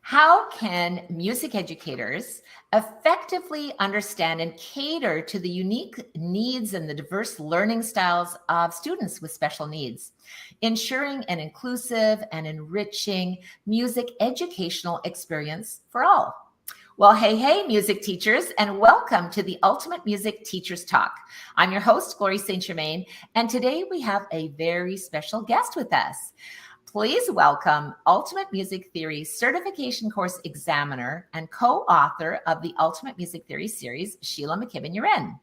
How can music educators effectively understand and cater to the unique needs and the diverse learning styles of students with special needs, ensuring an inclusive and enriching music educational experience for all? Well, hey, music teachers, and welcome to the Ultimate Music Teachers Talk. I'm your host, Glory St. Germain, and today we have a very special guest with us. Please welcome Ultimate Music Theory Certification Course Examiner and co-author of the Ultimate Music Theory series, Shelagh McKibbon-U'Ren,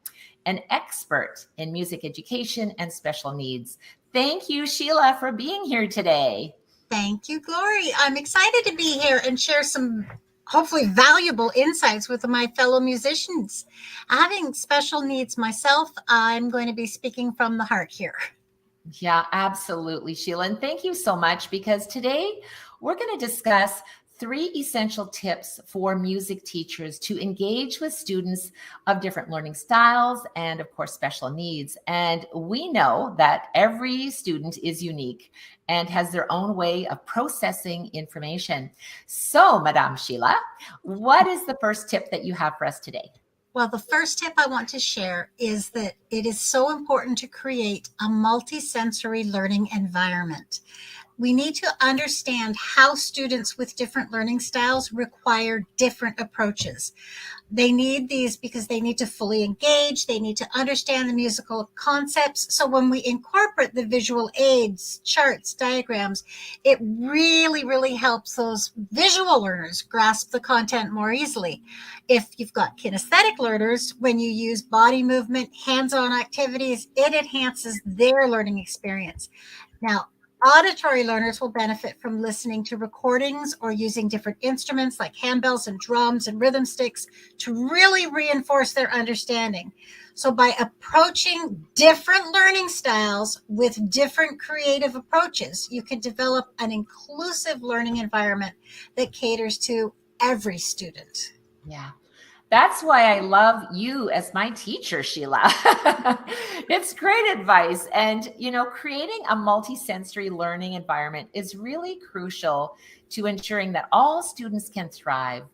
an expert in music education and special needs. Thank you, Shelagh, for being here today. Thank you, Glory. I'm excited to be here and share some hopefully valuable insights with my fellow musicians. Having special needs myself, I'm going to be speaking from the heart here. Yeah, absolutely, Shelagh. And thank you so much, because today we're going to discuss 3 essential tips for music teachers to engage with students of different learning styles and, of course, special needs. And we know that every student is unique and has their own way of processing information. So, Madame Shelagh, what is the first tip that you have for us today? Well, the first tip I want to share is that it is so important to create a multisensory learning environment. We need to understand how students with different learning styles require different approaches. They need these because they need to fully engage. They need to understand the musical concepts. So when we incorporate the visual aids, charts, diagrams, it really helps those visual learners grasp the content more easily. If you've got kinesthetic learners, when you use body movement, hands-on activities, it enhances their learning experience. Now, auditory learners will benefit from listening to recordings or using different instruments like handbells and drums and rhythm sticks to really reinforce their understanding. So by approaching different learning styles with different creative approaches, you can develop an inclusive learning environment that caters to every student. Yeah. That's why I love you as my teacher, Shelagh. It's great advice. And, creating a multisensory learning environment is really crucial to ensuring that all students can thrive.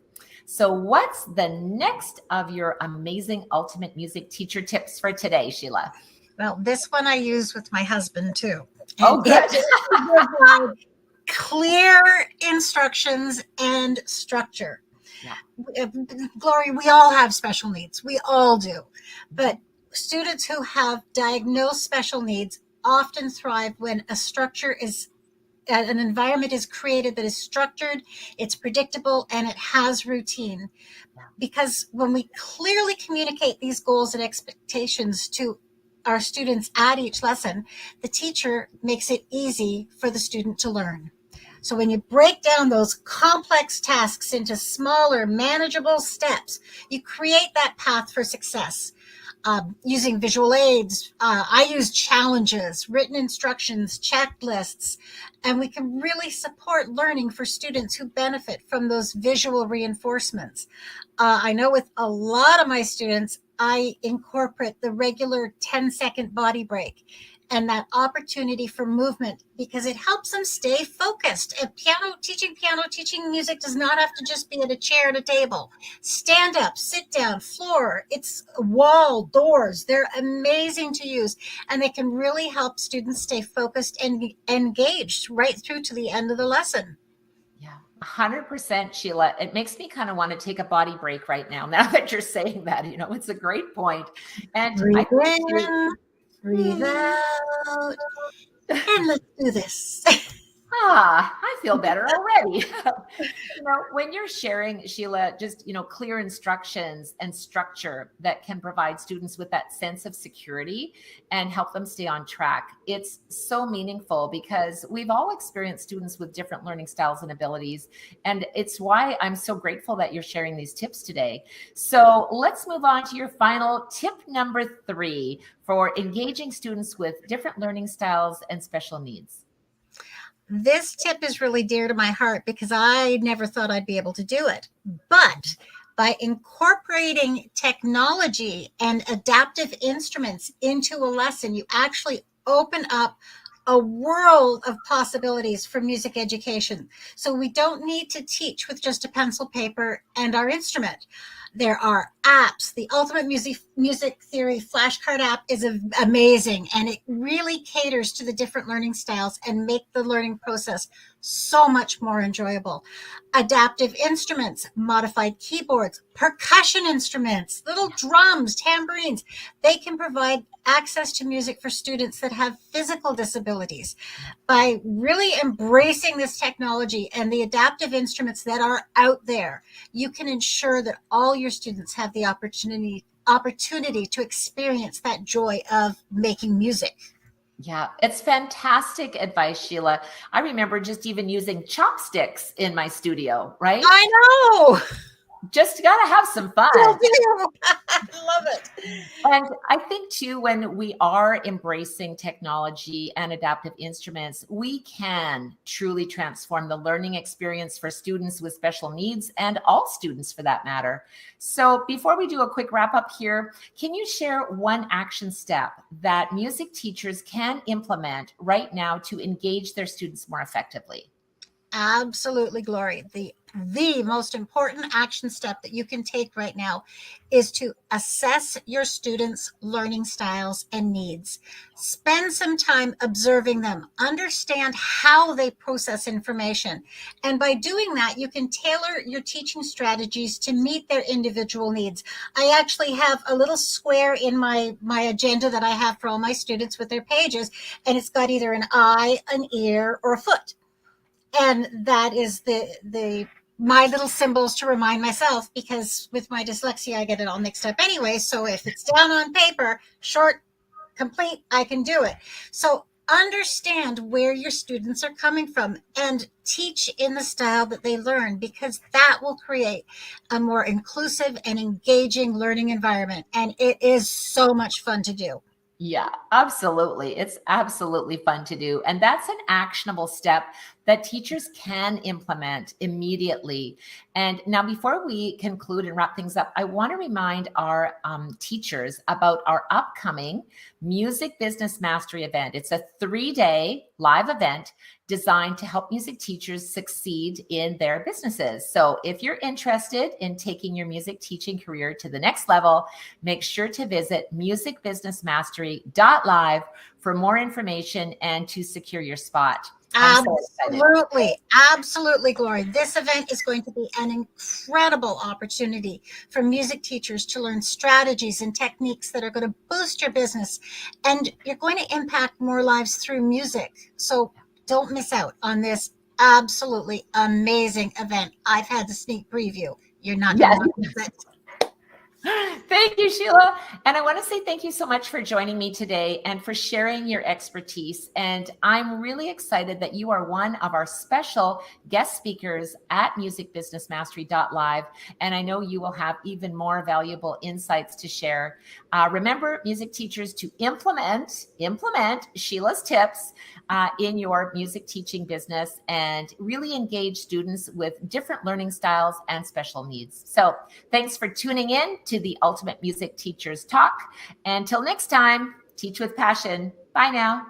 So what's the next of your amazing ultimate music teacher tips for today, Shelagh? Well, this one I use with my husband too. Oh, good. Provide clear instructions and structure. Yeah. Glory, we all have special needs. We all do. But students who have diagnosed special needs often thrive when an environment is created that is structured, it's predictable, and it has routine. Because when we clearly communicate these goals and expectations to our students at each lesson, the teacher makes it easy for the student to learn. So when you break down those complex tasks into smaller, manageable steps, you create that path for success. Using visual aids, I use challenges, written instructions, checklists, and we can really support learning for students who benefit from those visual reinforcements. I know with a lot of my students, I incorporate the regular 10-second body break and that opportunity for movement because it helps them stay focused. And teaching music does not have to just be at a chair at a table. Stand up, sit down, floor, it's wall, doors. They're amazing to use, and they can really help students stay focused and engaged right through to the end of the lesson. 100%, Shelagh. It makes me kind of want to take a body break right now that you're saying that. It's a great point. And breathe in, breathe out, and let's do this. I feel better already. When you're sharing, Shelagh, just, clear instructions and structure that can provide students with that sense of security and help them stay on track, it's so meaningful because we've all experienced students with different learning styles and abilities. And it's why I'm so grateful that you're sharing these tips today. So let's move on to your final tip number 3 for engaging students with different learning styles and special needs. This tip is really dear to my heart because I never thought I'd be able to do it. But by incorporating technology and adaptive instruments into a lesson, you actually open up a world of possibilities for music education. So we don't need to teach with just a pencil, paper, and our instrument. There are apps. The Ultimate Music Theory flashcard app is amazing, and it really caters to the different learning styles and make the learning process so much more enjoyable. Adaptive instruments, modified keyboards, percussion instruments, little drums, tambourines. They can provide access to music for students that have physical disabilities. By really embracing this technology and the adaptive instruments that are out there, you can ensure that all your students have the opportunity to experience that joy of making music. Yeah, it's fantastic advice, Sheila. I remember just even using chopsticks in my studio, right? I know. Just got to have some fun. I love it. And I think too, when we are embracing technology and adaptive instruments, we can truly transform the learning experience for students with special needs and all students for that matter. So before we do a quick wrap up here, can you share one action step that music teachers can implement right now to engage their students more effectively? Absolutely, Glory. The most important action step that you can take right now is to assess your students' learning styles and needs. Spend some time observing them, understand how they process information. And by doing that, you can tailor your teaching strategies to meet their individual needs. I actually have a little square in my agenda that I have for all my students with their pages, and it's got either an eye, an ear, or a foot. And that is the my little symbols to remind myself, because with my dyslexia I get it all mixed up anyway. So if it's down on paper, short, complete, I can do it. So understand where your students are coming from and teach in the style that they learn, because that will create a more inclusive and engaging learning environment. And it is so much fun to do. Yeah, absolutely. It's absolutely fun to do. And that's an actionable step that teachers can implement immediately. And now, before we conclude and wrap things up, I want to remind our teachers about our upcoming Music Business Mastery event. It's a 3-day live event designed to help music teachers succeed in their businesses. So if you're interested in taking your music teaching career to the next level, make sure to visit musicbusinessmastery.live for more information and to secure your spot. Absolutely. Absolutely, Glory. This event is going to be an incredible opportunity for music teachers to learn strategies and techniques that are going to boost your business, and you're going to impact more lives through music. So don't miss out on this absolutely amazing event. I've had the sneak preview. You're not going to miss it. Thank you, Sheila. And I want to say thank you so much for joining me today and for sharing your expertise. And I'm really excited that you are one of our special guest speakers at musicbusinessmastery.live. And I know you will have even more valuable insights to share. Remember, music teachers, to implement Sheila's tips in your music teaching business and really engage students with different learning styles and special needs. So thanks for tuning in to the Ultimate Music Teachers Talk. Until next time, teach with passion. Bye now.